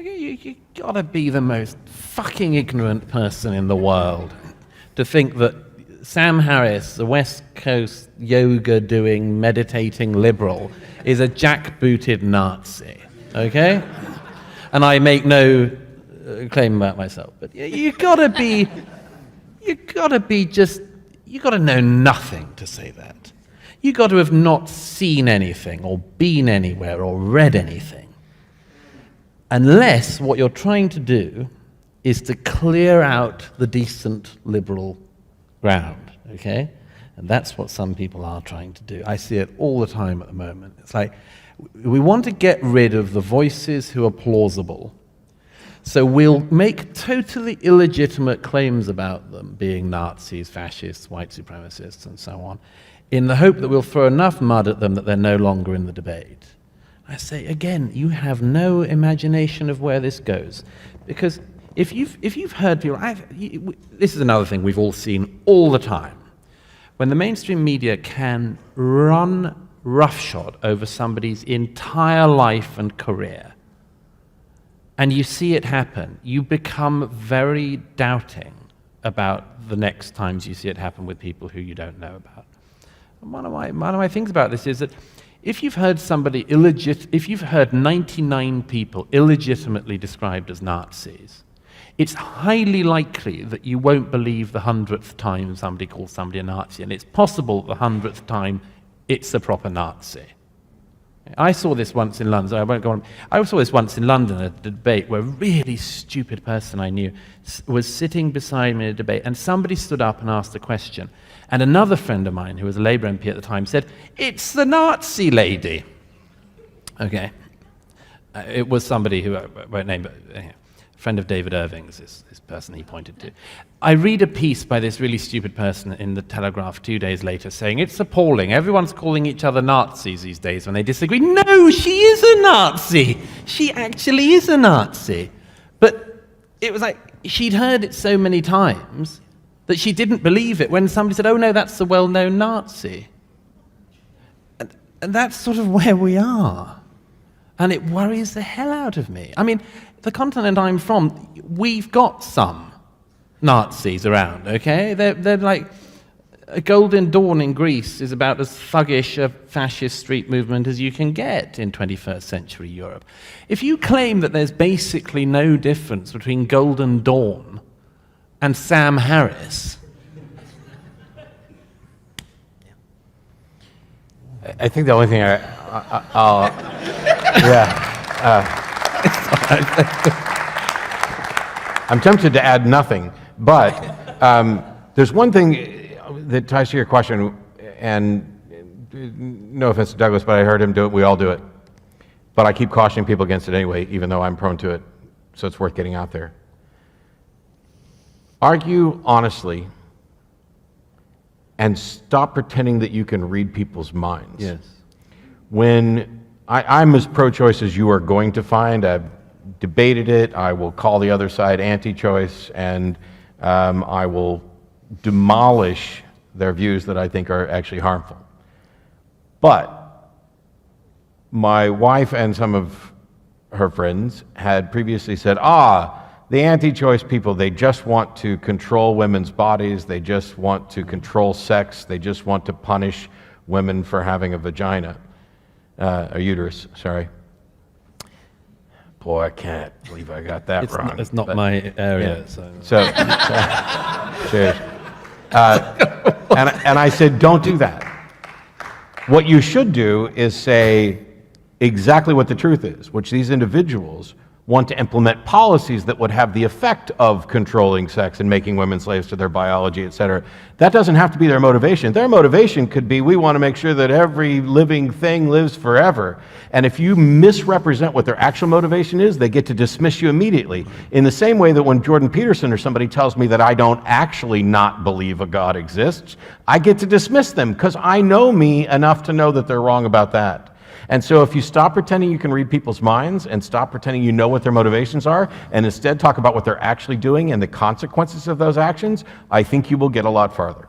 You gotta be the most fucking ignorant person in the world to think that Sam Harris, the West Coast yoga-doing, meditating liberal, is a jackbooted Nazi, okay? And I make no claim about myself, but you gotta know nothing to say that. You gotta have not seen anything, or been anywhere, or read anything. Unless what you're trying to do is to clear out the decent liberal ground, okay? And that's what some people are trying to do. I see it all the time at the moment. It's like, we want to get rid of the voices who are plausible, so we'll make totally illegitimate claims about them being Nazis, fascists, white supremacists, and so on, in the hope that we'll throw enough mud at them that they're no longer in the debate. I say, again, you have no imagination of where this goes. Because if you've heard people, this is another thing we've all seen all the time. When the mainstream media can run roughshod over somebody's entire life and career, and you see it happen, you become very doubting about the next times you see it happen with people who you don't know about. And one of my things about this is that if you've heard 99 people illegitimately described as Nazis, it's highly likely that you won't believe the 100th time somebody calls somebody a Nazi, and it's possible the 100th time it's a proper Nazi. I saw this once in London, so I won't go on. I saw this once in London at a debate where a really stupid person I knew was sitting beside me in a debate, and somebody stood up and asked a question. And another friend of mine, who was a Labour MP at the time, said, "It's the Nazi lady." Okay. It was somebody who I won't name, but a friend of David Irving's, this person he pointed to. I read a piece by this really stupid person in the Telegraph 2 days later saying, "It's appalling. Everyone's calling each other Nazis these days when they disagree." No, she is a Nazi. She actually is a Nazi. But it was like she'd heard it so many times that she didn't believe it when somebody said, "Oh no, that's the well-known Nazi." And that's sort of where we are. And it worries the hell out of me. I mean, the continent I'm from, we've got some Nazis around, okay? They're like, a Golden Dawn in Greece is about as thuggish a fascist street movement as you can get in 21st century Europe. If you claim that there's basically no difference between Golden Dawn and Sam Harris, I think the only thing I'm tempted to add nothing, but there's one thing that ties to your question, and no offense to Douglas, but I heard him do it, we all do it. But I keep cautioning people against it anyway, even though I'm prone to it, so it's worth getting out there. Argue honestly and stop pretending that you can read people's minds. yes. When I'm as pro-choice as you are going to find, I've debated it, I will call the other side anti-choice, and I will demolish their views that I think are actually harmful. But my wife and some of her friends had previously said, the anti-choice people, they just want to control women's bodies, they just want to control sex, they just want to punish women for having a vagina, a uterus, sorry. Boy, I can't believe I got that wrong. It's not my area. Yeah. So cheers. And I said, don't do that. What you should do is say exactly what the truth is, which these individuals want to implement policies that would have the effect of controlling sex and making women slaves to their biology, et cetera. That doesn't have to be their motivation. Their motivation could be, we want to make sure that every living thing lives forever. And if you misrepresent what their actual motivation is, they get to dismiss you immediately. In the same way that when Jordan Peterson or somebody tells me that I don't actually not believe a God exists, I get to dismiss them because I know me enough to know that they're wrong about that. And so if you stop pretending you can read people's minds and stop pretending you know what their motivations are and instead talk about what they're actually doing and the consequences of those actions, I think you will get a lot farther.